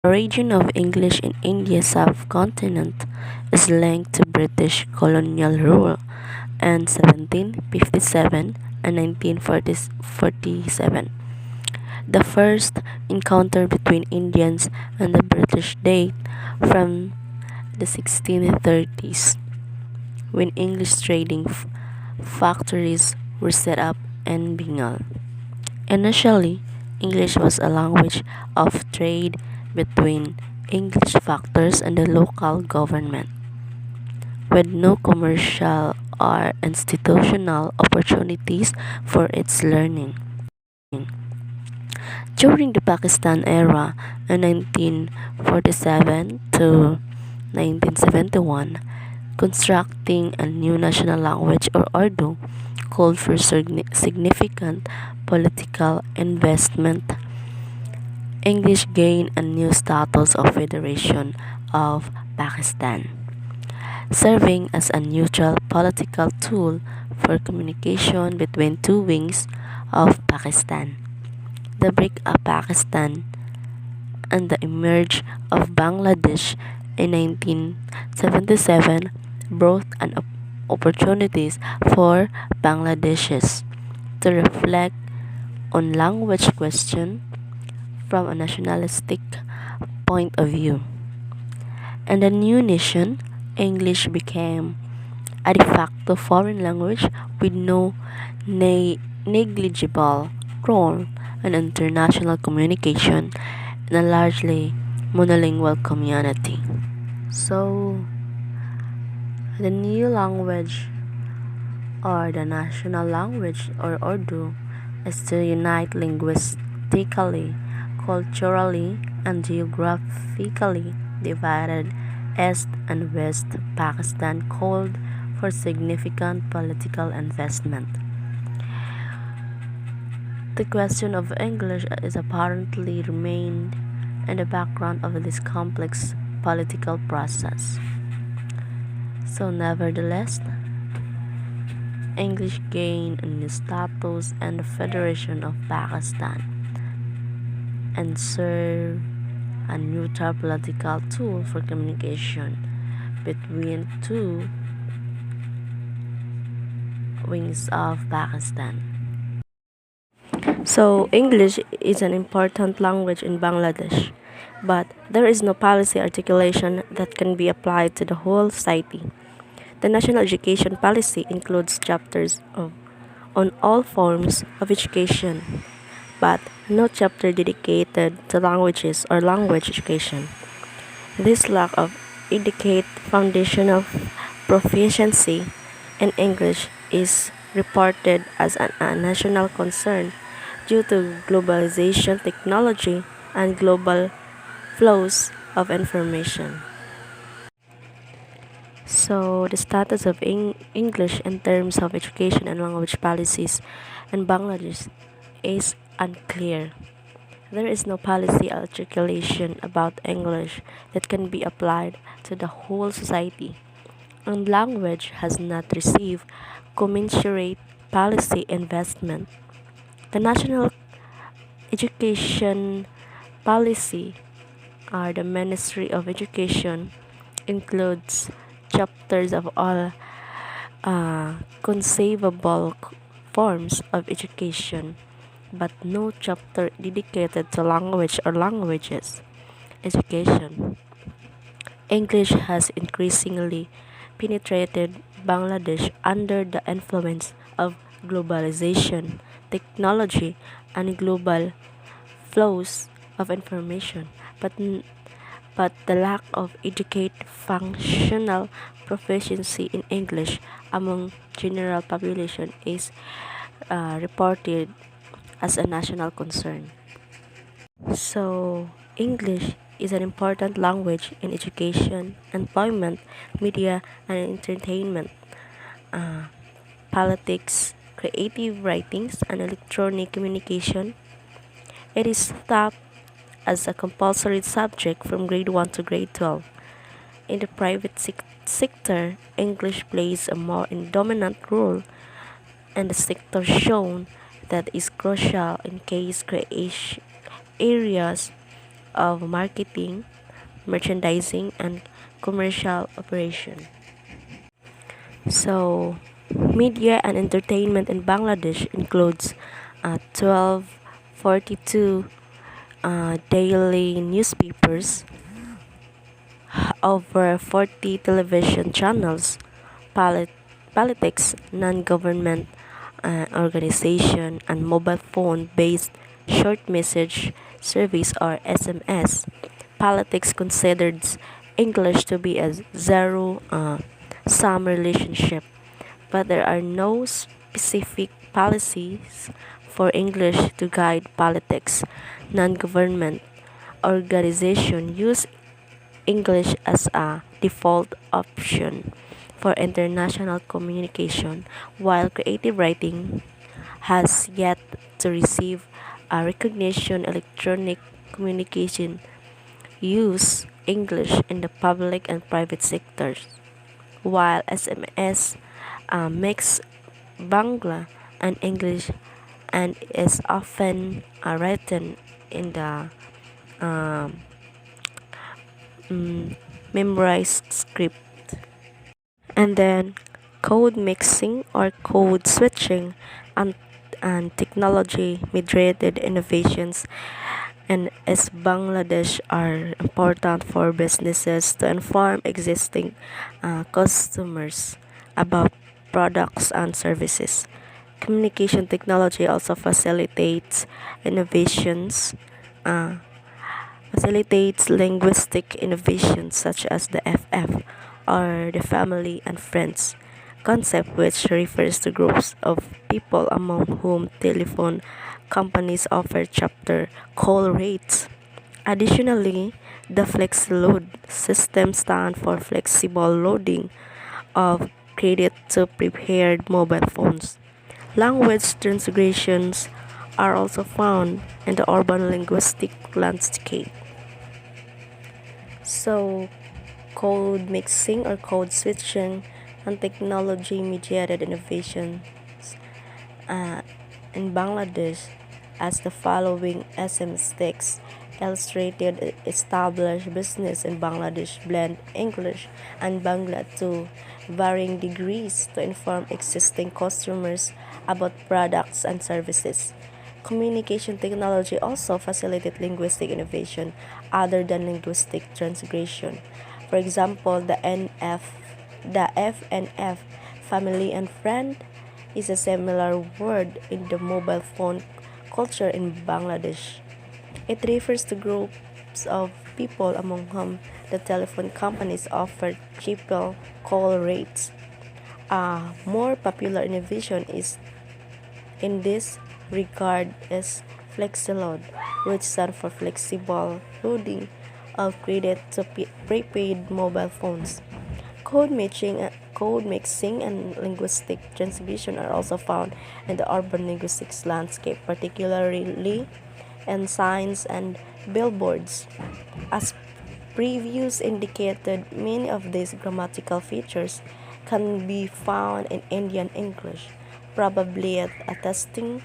Origin of English in India's subcontinent is linked to British colonial rule in 1757 and 1947. The first encounter between Indians and the British date from the 1630s, when English trading factories were set up in Bengal. Initially, English was a language of trade between English factors and the local government, with no commercial or institutional opportunities for its learning. During the Pakistan era in 1947 to 1971, constructing a new national language or Urdu called for significant political investment. English gained a new status of Federation of Pakistan, serving as a neutral political tool for communication between two wings of Pakistan. The break of Pakistan and the emerge of Bangladesh in 1977 brought an opportunities for Bangladeshis to reflect on language question from a nationalistic point of view. And the new nation, English became a de facto foreign language with no negligible role in international communication in a largely monolingual community. So, the new language or the national language or Urdu is to unite linguistically, culturally, and geographically divided East and West Pakistan called for significant political investment. The question of English is apparently remained in the background of this complex political process. So, nevertheless, English gained a new status in the Federation of Pakistan and served a neutral political tool for communication between two wings of Pakistan. So, English is an important language in Bangladesh, but there is no policy articulation that can be applied to the whole society. The national education policy includes chapters on all forms of education, but no chapter dedicated to languages or language education. This lack of indicate foundational proficiency in English is reported as a national concern due to globalization, technology, and global flows of information. So, the status of English in terms of education and language policies in Bangladesh is unclear. There is no policy articulation about English that can be applied to the whole society, and language has not received commensurate policy investment. The national education policy or the Ministry of Education includes chapters of all conceivable forms of education, but no chapter dedicated to language or languages education. English has increasingly penetrated Bangladesh under the influence of globalization, technology, and global flows of information, but the lack of educate functional proficiency in English among general population is reported as a national concern. So, English is an important language in education, employment, media, and entertainment, uh, politics, creative writings, and electronic communication. It is taught as a compulsory subject from grade 1 to grade 12. In the private sector, English plays a more dominant role, and the sector shown that is crucial in case creation areas of marketing, merchandising, and commercial operation. So, media and entertainment in Bangladesh includes 1242 daily newspapers, over 40 television channels, politics, non-government organization, and mobile phone-based short message service or SMS. Politics considers English to be a zero-sum relationship, but there are no specific policies for English to guide politics. Non-government organizations use English as a default option for international communication, while creative writing has yet to receive a recognition. Electronic communication use English in the public and private sectors, while SMS mix Bangla and English and is often written in the um, memorized script. And then code mixing or code switching and, and technology mediated innovations and as Bangladesh are important for businesses to inform existing customers about products and services. Communication technology also uh, facilitates linguistic innovations such as the FF or the family and friends concept, which refers to groups of people among whom telephone companies offer chapter call rates. Additionally, the FlexiLoad system stands for flexible loading of credit to prepared mobile phones. Language translations are also found in the urban linguistic landscape. So, code mixing or code switching and technology mediated innovations uh, in Bangladesh, as the following SMSTEX illustrated. Established business in Bangladesh blend English and Bangla to varying degrees to inform existing customers about products and services. Communication technology also facilitates linguistic innovation other than linguistic transgression. For example, the FNF, family and friend, is a similar word in the mobile phone culture in Bangladesh. It refers to groups of people among whom the telephone companies offer cheaper call rates. A more popular innovation is in this regard is FlexiLoad, which stands for flexible loading of credit to prepaid mobile phones. Code mixing, and linguistic transmission are also found in the urban linguistics landscape, particularly in signs and billboards. As previews indicated, many of these grammatical features can be found in Indian English, probably attesting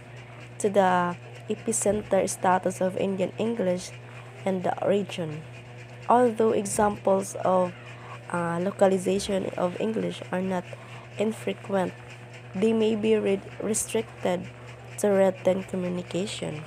to the epicenter status of Indian English in the region. Although examples of localization of English are not infrequent, they may be restricted to written communication.